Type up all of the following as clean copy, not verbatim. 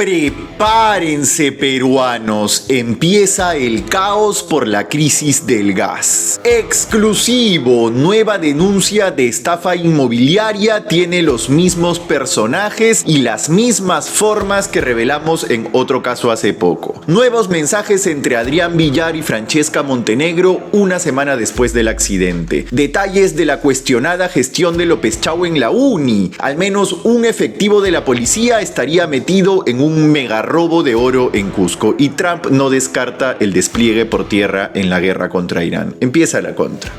Prepárense, peruanos, empieza el caos por la crisis del gas. Exclusivo, nueva denuncia de estafa inmobiliaria tiene los mismos personajes y las mismas formas que revelamos en otro caso hace poco. Nuevos mensajes entre Adrián Villar y Francesca Montenegro una semana después del accidente. Detalles de la cuestionada gestión de López Chau en la uni. Al menos un efectivo de la policía estaría metido en un mega robo de oro en Cusco y Trump no descarta el despliegue por tierra en la guerra contra Irán. Empieza la contra.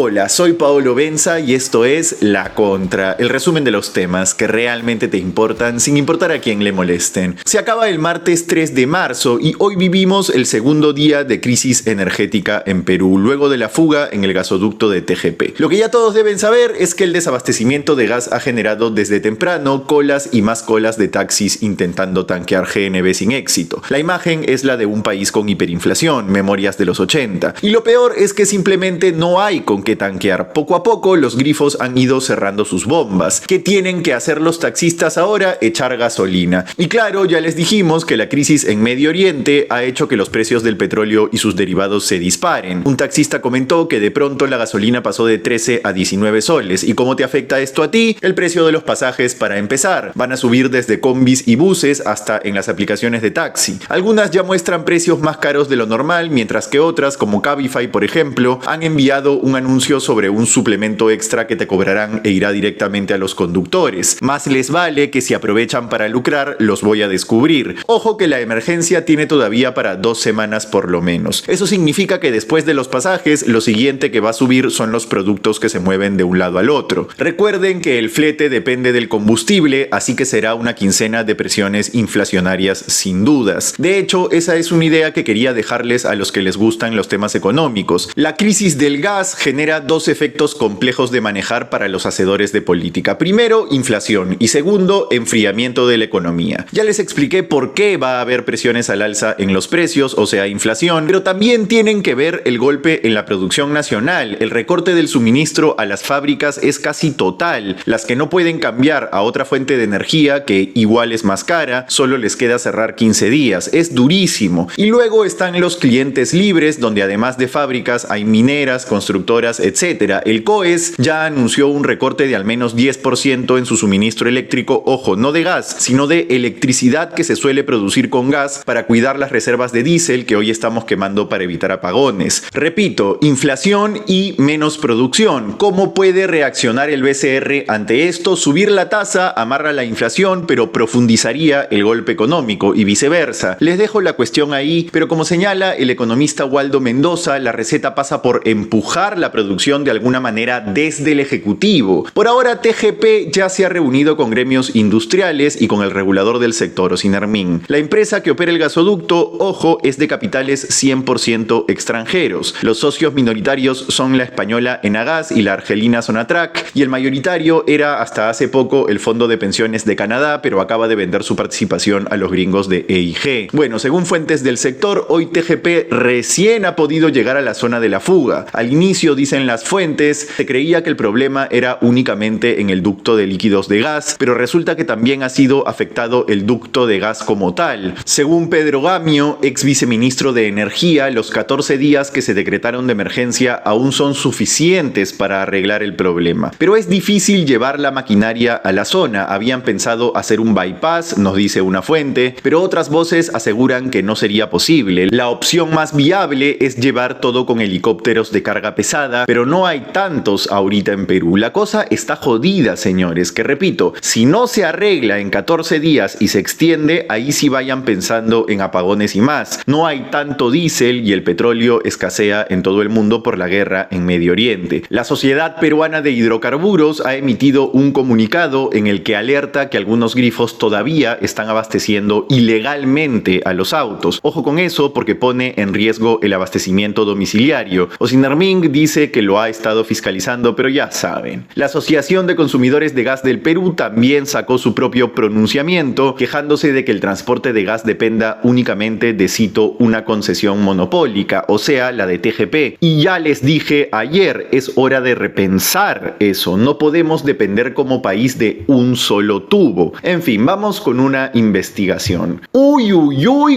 Hola, soy Paolo Benza y esto es La Contra, el resumen de los temas que realmente te importan sin importar a quién le molesten. Se acaba el martes 3 de marzo y hoy vivimos el segundo día de crisis energética en Perú, luego de la fuga en el gasoducto de TGP. Lo que ya todos deben saber es que el desabastecimiento de gas ha generado desde temprano colas y más colas de taxis intentando tanquear GNV sin éxito. La imagen es la de un país con hiperinflación, memorias de los 80. Y lo peor es que simplemente no hay con que tanquear. Poco a poco los grifos han ido cerrando sus bombas. ¿Qué tienen que hacer los taxistas ahora? Echar gasolina. Y claro, ya les dijimos que la crisis en Medio Oriente ha hecho que los precios del petróleo y sus derivados se disparen. Un taxista comentó que de pronto la gasolina pasó de 13 a 19 soles. ¿Y cómo te afecta esto a ti? El precio de los pasajes, para empezar. Van a subir desde combis y buses hasta en las aplicaciones de taxi. Algunas ya muestran precios más caros de lo normal, mientras que otras, como Cabify por ejemplo, han enviado un anuncio sobre un suplemento extra que te cobrarán e irá directamente a los conductores. Más les vale que si aprovechan para lucrar, los voy a descubrir. Ojo que la emergencia tiene todavía para 2 semanas por lo menos. Eso significa que después de los pasajes, lo siguiente que va a subir son los productos que se mueven de un lado al otro. Recuerden que el flete depende del combustible, así que será una quincena de presiones inflacionarias sin dudas. De hecho, esa es una idea que quería dejarles a los que les gustan los temas económicos. La crisis del gas genera dos efectos complejos de manejar para los hacedores de política. Primero, inflación y segundo, enfriamiento de la economía. Ya les expliqué por qué va a haber presiones al alza en los precios, o sea, inflación, pero también tienen que ver el golpe en la producción nacional. El recorte del suministro a las fábricas es casi total. Las que no pueden cambiar a otra fuente de energía, que igual es más cara, solo les queda cerrar 15 días. Es durísimo. Y luego están los clientes libres, donde además de fábricas hay mineras, constructoras, etcétera. El COES ya anunció un recorte de al menos 10% en su suministro eléctrico, ojo, no de gas, sino de electricidad que se suele producir con gas para cuidar las reservas de diésel que hoy estamos quemando para evitar apagones. Repito, inflación y menos producción. ¿Cómo puede reaccionar el BCR ante esto? Subir la tasa amarra la inflación, pero profundizaría el golpe económico y viceversa. Les dejo la cuestión ahí, pero como señala el economista Waldo Mendoza, la receta pasa por empujar la producción de alguna manera desde el Ejecutivo. Por ahora, TGP ya se ha reunido con gremios industriales y con el regulador del sector, Osinermin. La empresa que opera el gasoducto, ojo, es de capitales 100% extranjeros. Los socios minoritarios son la española Enagas y la argelina Sonatrach, y el mayoritario era hasta hace poco el Fondo de Pensiones de Canadá, pero acaba de vender su participación a los gringos de EIG. Bueno, según fuentes del sector, hoy TGP recién ha podido llegar a la zona de la fuga. Al inicio, dicen las fuentes, se creía que el problema era únicamente en el ducto de líquidos de gas, pero resulta que también ha sido afectado el ducto de gas como tal. Según Pedro Gamio, ex viceministro de Energía, los 14 días que se decretaron de emergencia aún son suficientes para arreglar el problema. Pero es difícil llevar la maquinaria a la zona. Habían pensado hacer un bypass, nos dice una fuente, pero otras voces aseguran que no sería posible. La opción más viable es llevar todo con helicópteros de carga pesada, pero no hay tantos ahorita en Perú. La cosa está jodida, señores, que repito, si no se arregla en 14 días y se extiende, ahí sí vayan pensando en apagones y más. No hay tanto diésel y el petróleo escasea en todo el mundo por la guerra en Medio Oriente. La Sociedad Peruana de Hidrocarburos ha emitido un comunicado en el que alerta que algunos grifos todavía están abasteciendo ilegalmente a los autos. Ojo con eso porque pone en riesgo el abastecimiento domiciliario. Osinermin dice dice que lo ha estado fiscalizando, pero ya saben. La Asociación de Consumidores de Gas del Perú también sacó su propio pronunciamiento, quejándose de que el transporte de gas dependa únicamente de, cito, una concesión monopólica, o sea, la de TGP. Y ya les dije ayer, es hora de repensar eso. No podemos depender como país de un solo tubo. En fin, vamos con una investigación. Uy,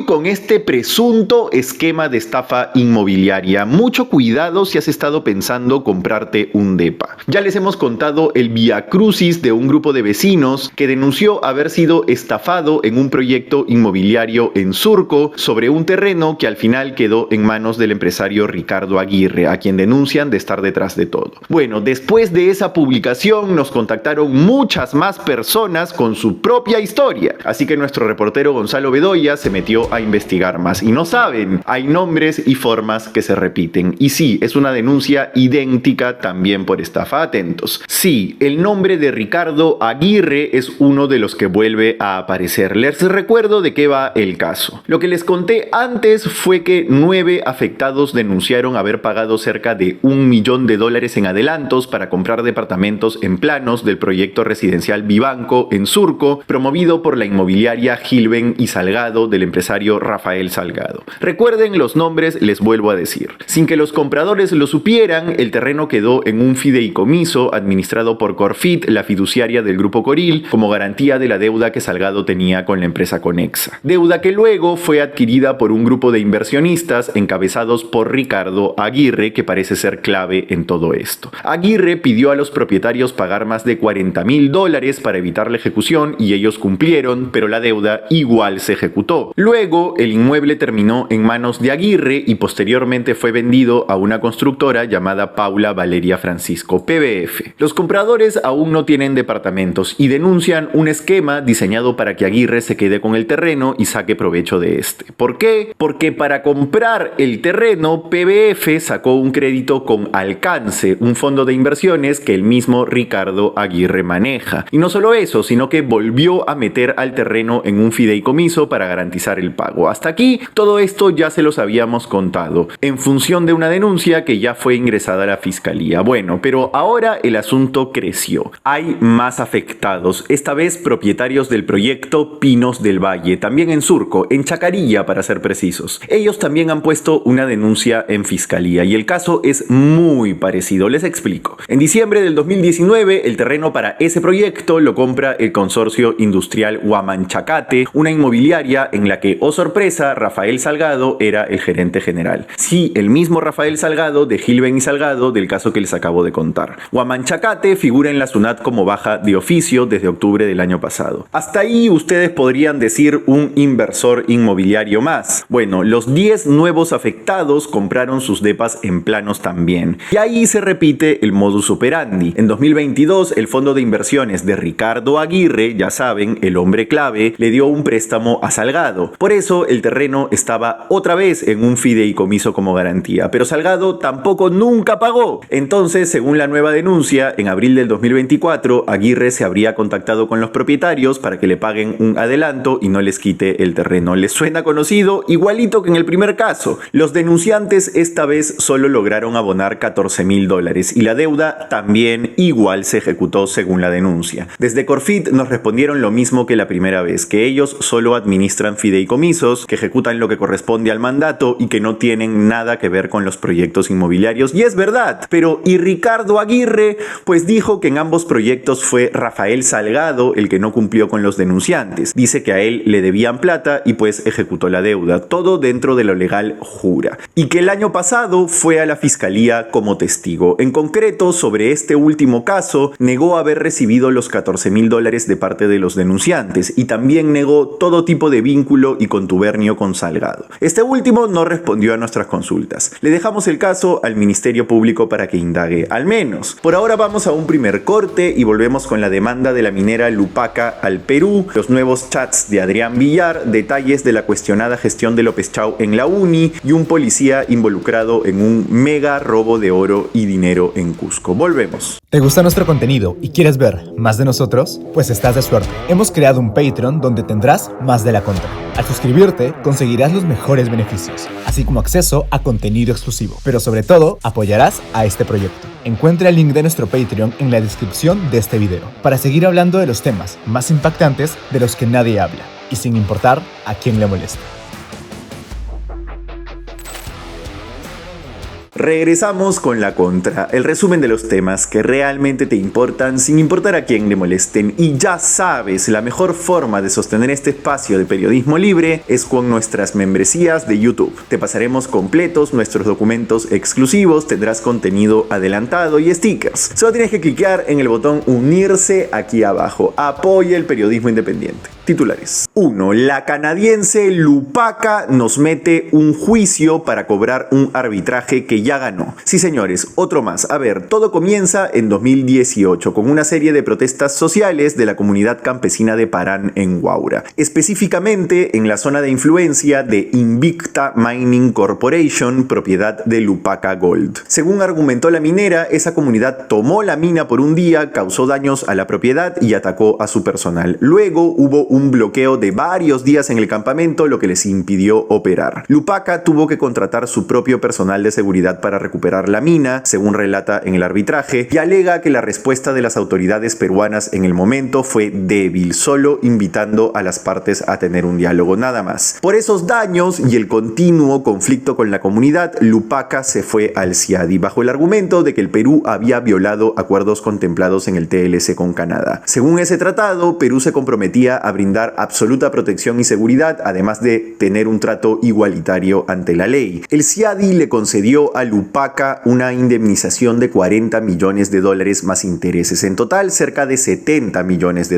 con este presunto esquema de estafa inmobiliaria. Mucho cuidado si has estado pensando comprarte un depa. Ya les hemos contado el viacrucis de un grupo de vecinos que denunció haber sido estafado en un proyecto inmobiliario en Surco sobre un terreno que al final quedó en manos del empresario Ricardo Aguirre, a quien denuncian de estar detrás de todo. Bueno, después de esa publicación nos contactaron muchas más personas con su propia historia, así que nuestro reportero Gonzalo Bedoya se metió a investigar más. Y no saben, hay nombres y formas que se repiten. Y sí, es una denuncia idéntica también por estafa. Atentos. Sí, el nombre de Ricardo Aguirre es uno de los que vuelve a aparecer. Les recuerdo de qué va el caso. Lo que les conté antes fue que 9 afectados denunciaron haber pagado cerca de $1 millón en adelantos para comprar departamentos en planos del proyecto residencial Vivanco en Surco, promovido por la inmobiliaria Gilben y Salgado del empresario Rafael Salgado. Recuerden los nombres, les vuelvo a decir. Sin que los compradores lo supieran, el terreno quedó en un fideicomiso administrado por Corfit, la fiduciaria del Grupo Coril, como garantía de la deuda que Salgado tenía con la empresa Conexa. Deuda que luego fue adquirida por un grupo de inversionistas encabezados por Ricardo Aguirre, que parece ser clave en todo esto. Aguirre pidió a los propietarios pagar más de $40,000 para evitar la ejecución y ellos cumplieron, pero la deuda igual se ejecutó. Luego, el inmueble terminó en manos de Aguirre y posteriormente fue vendido a una constructora llamada Paula Valeria Francisco, PVF. Los compradores aún no tienen departamentos y denuncian un esquema diseñado para que Aguirre se quede con el terreno y saque provecho de este. ¿Por qué? Porque para comprar el terreno, PVF sacó un crédito con Alcance, un fondo de inversiones que el mismo Ricardo Aguirre maneja. Y no solo eso, sino que volvió a meter al terreno en un fideicomiso para garantizar el pago. Hasta aquí, todo esto ya se los habíamos contado, en función de una denuncia que ya fue ingresada a la fiscalía. Bueno, pero ahora el asunto creció. Hay más afectados, esta vez propietarios del proyecto Pinos del Valle, también en Surco, en Chacarilla para ser precisos. Ellos también han puesto una denuncia en fiscalía y el caso es muy parecido. Les explico. En diciembre del 2019, el terreno para ese proyecto lo compra el consorcio industrial Huamanchacate, una inmobiliaria en la que, oh sorpresa, Rafael Salgado era el gerente general. Sí, el mismo Rafael Salgado de Gilben y Salgado del caso que les acabo de contar. Huamanchacate figura en la SUNAT como baja de oficio desde octubre del año pasado. Hasta ahí ustedes podrían decir un inversor inmobiliario más. Bueno, los 10 nuevos afectados compraron sus depas en planos también. Y ahí se repite el modus operandi. En 2022, el fondo de inversiones de Ricardo Aguirre, ya saben, el hombre clave, le dio un préstamo a Salgado. Por eso el terreno estaba otra vez en un fideicomiso como garantía, pero Salgado tampoco nunca pagó. Entonces, según la nueva denuncia, en abril del 2024, Aguirre se habría contactado con los propietarios para que le paguen un adelanto y no les quite el terreno. ¿Les suena conocido? Igualito que en el primer caso. Los denunciantes esta vez solo lograron abonar $14,000 y la deuda también igual se ejecutó según la denuncia. Desde Corfit nos respondieron lo mismo que la primera vez, que ellos solo administran fideicomisos, que ejecutan lo que corresponde al mandato y que no tienen nada que ver con los proyectos inmobiliarios. Y es verdad, pero ¿y Ricardo Aguirre? Pues dijo que en ambos proyectos fue Rafael Salgado el que no cumplió con los denunciantes. Dice que a él le debían plata y pues ejecutó la deuda, todo dentro de lo legal, jura. Y que el año pasado fue a la fiscalía como testigo. En concreto, sobre este último caso, negó haber recibido los $14,000 de parte de los denunciantes y también negó todo tipo de vínculo y contubernio con Salgado. Este último no respondió a nuestras consultas. Le dejamos el caso al Ministerio Público para que indague, al menos. Por ahora vamos a un primer corte y volvemos con la demanda de la minera Lupaca al Perú, los nuevos chats de Adrián Villar, detalles de la cuestionada gestión de López Chau en la UNI y un policía involucrado en un mega robo de oro y dinero en Cusco. Volvemos. ¿Te gusta nuestro contenido y quieres ver más de nosotros? Pues estás de suerte. Hemos creado un Patreon donde tendrás más de la contra. Al suscribirte, conseguirás los mejores beneficios, así como acceso a contenido exclusivo. Pero sobre todo, apoyarás a este proyecto. Encuentra el link de nuestro Patreon en la descripción de este video, para seguir hablando de los temas más impactantes de los que nadie habla, y sin importar a quién le moleste. Regresamos con la contra, el resumen de los temas que realmente te importan sin importar a quién le molesten. Y ya sabes, la mejor forma de sostener este espacio de periodismo libre es con nuestras membresías de YouTube. Te pasaremos completos nuestros documentos exclusivos, tendrás contenido adelantado y stickers. Solo tienes que clicar en el botón unirse aquí abajo. Apoya el periodismo independiente. Titulares. 1. La canadiense Lupaca nos mete un juicio para cobrar un arbitraje que ya ganó. Sí, señores, otro más. A ver, todo comienza en 2018 con una serie de protestas sociales de la comunidad campesina de Parán en Huaura, específicamente en la zona de influencia de Invicta Mining Corporation, propiedad de Lupaca Gold. Según argumentó la minera, esa comunidad tomó la mina por un día, causó daños a la propiedad y atacó a su personal. Luego hubo un bloqueo de varios días en el campamento, lo que les impidió operar. Lupaca tuvo que contratar su propio personal de seguridad para recuperar la mina, según relata en el arbitraje, y alega que la respuesta de las autoridades peruanas en el momento fue débil, solo invitando a las partes a tener un diálogo nada más. Por esos daños y el continuo conflicto con la comunidad, Lupaca se fue al CIADI bajo el argumento de que el Perú había violado acuerdos contemplados en el TLC con Canadá. Según ese tratado, Perú se comprometía a brindar absoluta protección y seguridad, además de tener un trato igualitario ante la ley. El CIADI le concedió a Lupaca una indemnización de $40 millones más intereses, en total cerca de $70 millones.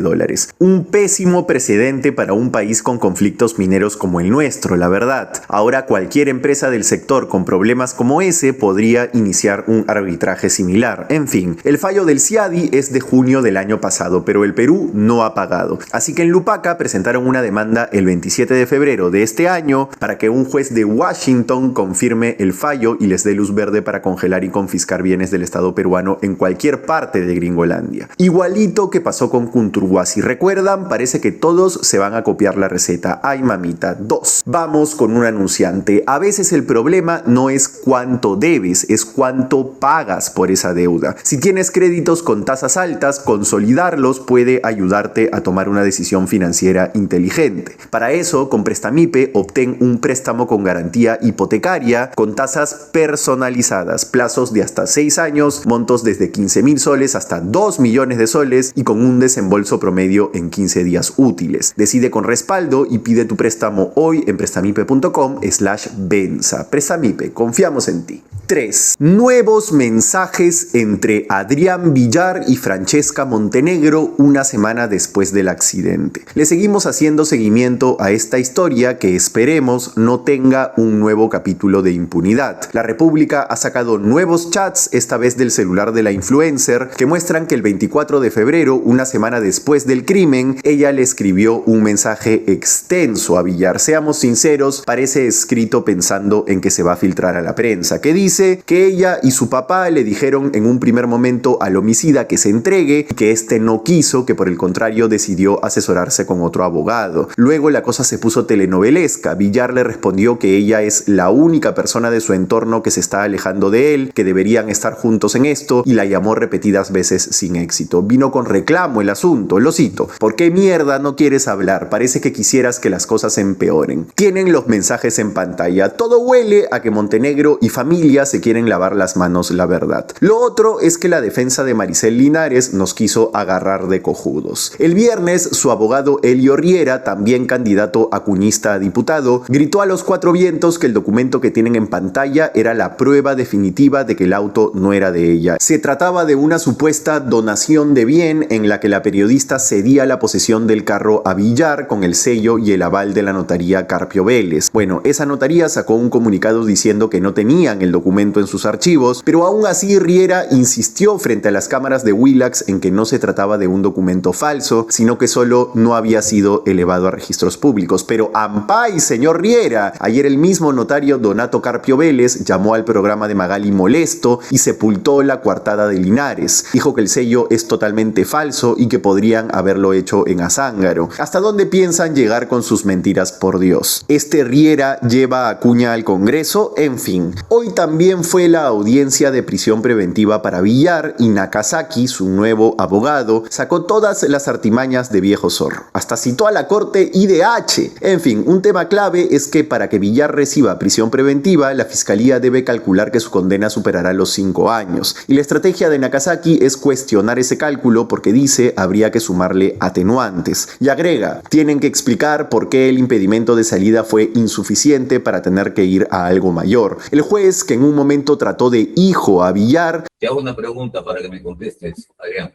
Un pésimo precedente para un país con conflictos mineros como el nuestro, la verdad. Ahora cualquier empresa del sector con problemas como ese podría iniciar un arbitraje similar. En fin, el fallo del CIADI es de junio del año pasado, pero el Perú no ha pagado. Así que en Lupaca presentaron una demanda el 27 de febrero de este año para que un juez de Washington confirme el fallo y les dé luz verde para congelar y confiscar bienes del Estado peruano en cualquier parte de Gringolandia. Igualito que pasó con Kunturwá. Si recuerdan, parece que todos se van a copiar la receta. Ay, mamita. 2. Vamos con un anunciante. A veces el problema no es cuánto debes, es cuánto pagas por esa deuda. Si tienes créditos con tasas altas, consolidarlos puede ayudarte a tomar una decisión financiera inteligente. Para eso, con Prestamipe obtén un préstamo con garantía hipotecaria con tasas personalizadas, plazos de hasta 6 años, montos desde 15.000 soles hasta 2 millones de soles y con un desembolso promedio en 15 días útiles. Decide con respaldo y pide tu préstamo hoy en prestamipe.com/Benza. Prestamipe, confiamos en ti. 3. Nuevos mensajes entre Adrián Villar y Francesca Montenegro una semana después del accidente. Le seguimos haciendo seguimiento a esta historia que esperemos no tenga un nuevo capítulo de impunidad. La República ha sacado nuevos chats, esta vez del celular de la influencer, que muestran que el 24 de febrero, una semana después del crimen, ella le escribió un mensaje extenso a Villar. Seamos sinceros, parece escrito pensando en que se va a filtrar a la prensa, que dice que ella y su papá le dijeron en un primer momento al homicida que se entregue, que este no quiso, que por el contrario decidió asesorarse con otro abogado. Luego la cosa se puso telenovelesca. Villar le respondió que ella es la única persona de su entorno que se está alejando de él, que deberían estar juntos en esto, y la llamó repetidas veces sin éxito. Vino con reclamo el asunto, lo cito: ¿por qué mierda no quieres hablar? Parece que quisieras que las cosas empeoren. Tienen los mensajes en pantalla. Todo huele a que Montenegro y familia se quieren lavar las manos, la verdad. Lo otro es que la defensa de Maricel Linares nos quiso agarrar de cojudos. El viernes, su abogado Elio Riera, también candidato acuñista a diputado, gritó a los 4 vientos que el documento que tienen en pantalla era la prueba definitiva de que el auto no era de ella. Se trataba de una supuesta donación de bien en la que la periodista cedía la posesión del carro a Villar con el sello y el aval de la notaría Carpio Vélez. Bueno, esa notaría sacó un comunicado diciendo que no tenían el documento documento en sus archivos, pero aún así Riera insistió frente a las cámaras de Willax en que no se trataba de un documento falso, sino que solo no había sido elevado a registros públicos. Pero ¡ampay, señor Riera! Ayer el mismo notario Donato Carpio Vélez llamó al programa de Magali molesto y sepultó la coartada de Linares. Dijo que el sello es totalmente falso y que podrían haberlo hecho en Azángaro. ¿Hasta dónde piensan llegar con sus mentiras, por Dios? Este Riera lleva a Acuña al Congreso. En fin, hoy también fue la audiencia de prisión preventiva para Villar y Nakazaki, su nuevo abogado, sacó todas las artimañas de viejo zorro. Hasta citó a la corte IDH. En fin, un tema clave es que para que Villar reciba prisión preventiva, la fiscalía debe calcular que su condena superará los 5 años. Y la estrategia de Nakazaki es cuestionar ese cálculo porque dice habría que sumarle atenuantes. Y agrega, tienen que explicar por qué el impedimento de salida fue insuficiente para tener que ir a algo mayor. El juez, que en un momento trató de hijo a Villar... Te hago una pregunta para que me contestes, Adrián.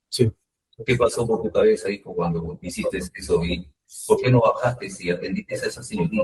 Sí. ¿Qué pasó por tu cabeza, hijo, cuando hiciste eso? ¿Y por qué no bajaste si atendiste a esa señorita?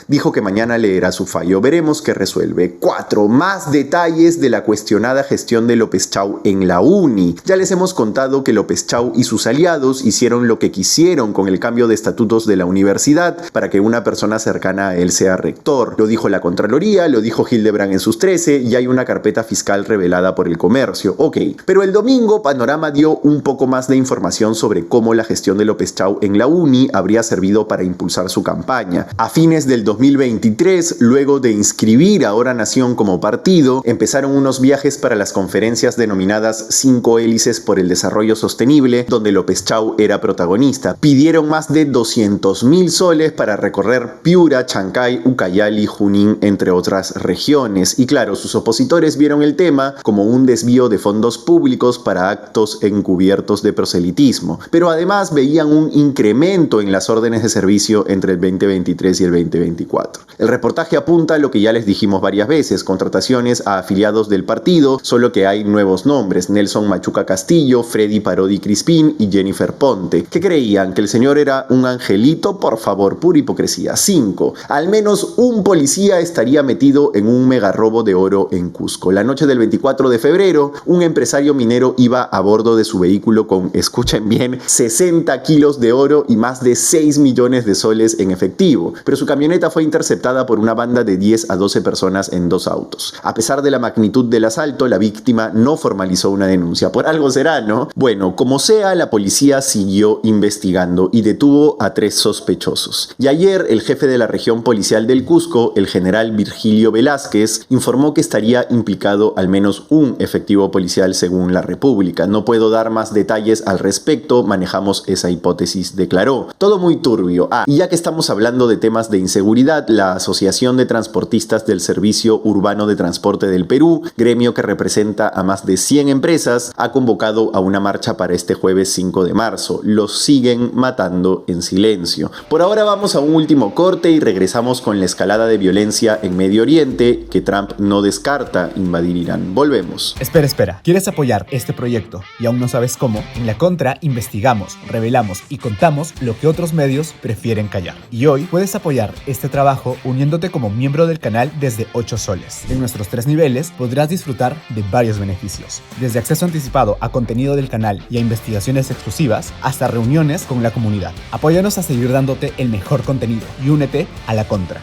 Dijo que mañana leerá su fallo. Veremos qué resuelve. 4. Más detalles de la cuestionada gestión de López Chau en la UNI. Ya les hemos contado que López Chau y sus aliados hicieron lo que quisieron con el cambio de estatutos de la universidad para que una persona cercana a él sea rector. Lo dijo la Contraloría, lo dijo Hildebrand en sus 13 y hay una carpeta fiscal revelada por el Comercio. Ok, pero el domingo Panorama dio un poco más de información sobre cómo la gestión de López Chau en la UNI habría servido para impulsar su campaña. A fines del 2023, luego de inscribir a Ahora Nación como partido, empezaron unos viajes para las conferencias denominadas 5 hélices por el desarrollo sostenible, donde López Chau era protagonista. Pidieron más de 200.000 soles para recorrer Piura, Chancay, Ucayali, Junín, entre otras regiones. Y claro, sus opositores vieron el tema como un desvío de fondos públicos para actos encubiertos de proselitismo. Pero además veían un incremento en las órdenes de servicio entre el 2023 y el 2024. El reportaje apunta a lo que ya les dijimos varias veces, contrataciones a afiliados del partido, solo que hay nuevos nombres: Nelson Machuca Castillo, Freddy Parodi Crispín y Jennifer Ponte. ¿Qué creían? ¿Que el señor era un angelito? Por favor, pura hipocresía. 5. Al menos un policía estaría metido en un mega robo de oro en Cusco. La noche del 24 de febrero, un empresario minero iba a bordo de su vehículo con, escuchen bien, 60 kilos de oro y más de 6 millones de soles en efectivo, pero su camioneta fue interceptada por una banda de 10 a 12 personas en 2 autos. A pesar de la magnitud del asalto, la víctima no formalizó una denuncia. Por algo será, ¿no? Bueno, como sea, la policía siguió investigando y detuvo a 3 sospechosos. Y ayer, el jefe de la región policial del Cusco, el general Virgilio Velázquez, informó que estaría implicado al menos un efectivo policial según la República. No puedo dar más detalles al respecto, manejamos esa hipótesis, declaró. Todo muy turbio. Y ya que estamos hablando de temas de inseguridad, la Asociación de Transportistas del Servicio Urbano de Transporte del Perú, gremio que representa a más de 100 empresas, ha convocado a una marcha para este jueves 5 de marzo. Los siguen matando en silencio. Por ahora vamos a un último corte y regresamos con la escalada de violencia en Medio Oriente que Trump no descarta invadir Irán. Volvemos. Espera. ¿Quieres apoyar este proyecto y aún no sabes cómo? En La Contra investigamos, revelamos y contamos lo que otros medios prefieren callar. Y hoy puedes apoyar este trabajo uniéndote como miembro del canal desde 8 soles. En nuestros 3 niveles podrás disfrutar de varios beneficios, desde acceso anticipado a contenido del canal y a investigaciones exclusivas, hasta reuniones con la comunidad. Apóyanos a seguir dándote el mejor contenido y únete a La Contra.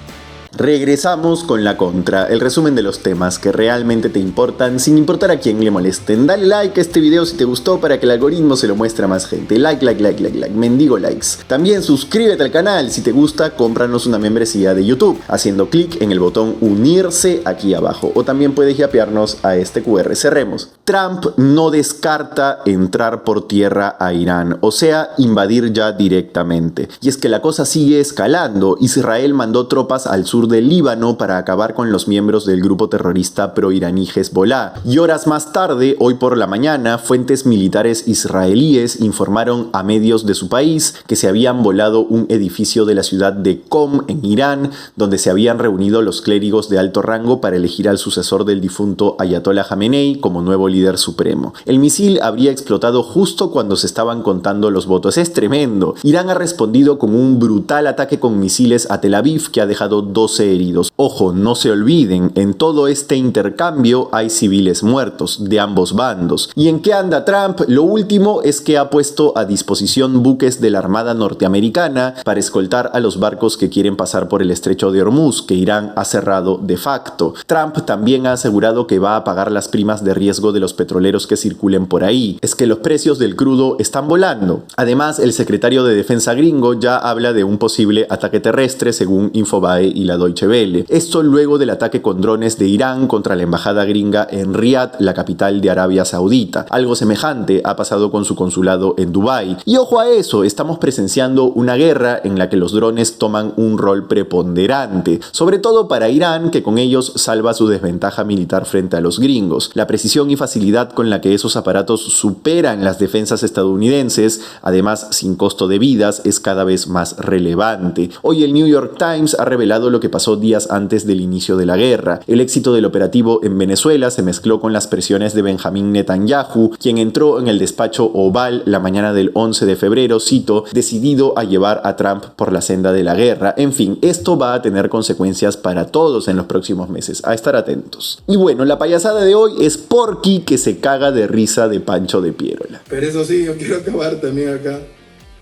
Regresamos con La Contra, el resumen de los temas que realmente te importan sin importar a quién le molesten. Dale like a este video si te gustó para que el algoritmo se lo muestre a más gente. Like, mendigo likes. También suscríbete al canal. Si te gusta, cómpranos una membresía de YouTube haciendo clic en el botón unirse aquí abajo, o también puedes yapearnos a este QR. Cerremos. Trump no descarta entrar por tierra a Irán, o sea, invadir ya directamente. Y es que la cosa sigue escalando. Israel mandó tropas al sur del Líbano para acabar con los miembros del grupo terrorista pro-iraní Hezbollah. Y horas más tarde, hoy por la mañana, fuentes militares israelíes informaron a medios de su país que se habían volado un edificio de la ciudad de Qom, en Irán, donde se habían reunido los clérigos de alto rango para elegir al sucesor del difunto Ayatollah Jamenei como nuevo líder supremo. El misil habría explotado justo cuando se estaban contando los votos. Es tremendo. Irán ha respondido con un brutal ataque con misiles a Tel Aviv que ha dejado 2 12 heridos. Ojo, no se olviden, en todo este intercambio hay civiles muertos de ambos bandos. ¿Y en qué anda Trump? Lo último es que ha puesto a disposición buques de la Armada norteamericana para escoltar a los barcos que quieren pasar por el estrecho de Hormuz, que Irán ha cerrado de facto. Trump también ha asegurado que va a pagar las primas de riesgo de los petroleros que circulen por ahí. Es que los precios del crudo están volando. Además, el secretario de Defensa gringo ya habla de un posible ataque terrestre según Infobae y la Deutsche Welle. Esto luego del ataque con drones de Irán contra la embajada gringa en Riad, la capital de Arabia Saudita. Algo semejante ha pasado con su consulado en Dubái. Y ojo a eso, estamos presenciando una guerra en la que los drones toman un rol preponderante, sobre todo para Irán, que con ellos salva su desventaja militar frente a los gringos. La precisión y facilidad con la que esos aparatos superan las defensas estadounidenses, además sin costo de vidas, es cada vez más relevante. Hoy el New York Times ha revelado lo que pasó días antes del inicio de la guerra. El éxito del operativo en Venezuela se mezcló con las presiones de Benjamín Netanyahu, quien entró en el despacho Oval la mañana del 11 de febrero, cito, decidido a llevar a Trump por la senda de la guerra. En fin, esto va a tener consecuencias para todos en los próximos meses, a estar atentos. Y bueno, la payasada de hoy es Porky, que se caga de risa de Pancho de Pierola. Pero eso sí, yo quiero acabar también acá,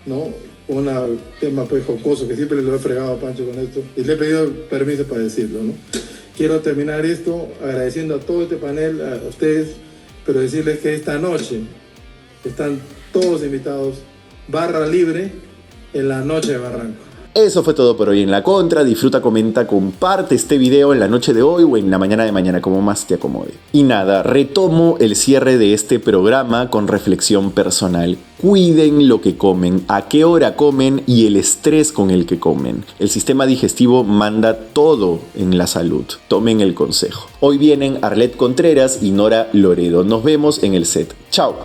¿no? Un tema pues jocoso, que siempre lo he fregado a Pancho con esto, y le he pedido permiso para decirlo, ¿no? Quiero terminar esto agradeciendo a todo este panel, a ustedes, pero decirles que esta noche están todos invitados, barra libre, en la noche de Barranco. Eso fue todo por hoy en La Contra. Disfruta, comenta, comparte este video en la noche de hoy o en la mañana de mañana, como más te acomode. Y nada, retomo el cierre de este programa con reflexión personal. Cuiden lo que comen, a qué hora comen y el estrés con el que comen. El sistema digestivo manda todo en la salud. Tomen el consejo. Hoy vienen Arlet Contreras y Nora Loredo. Nos vemos en el set. Chao.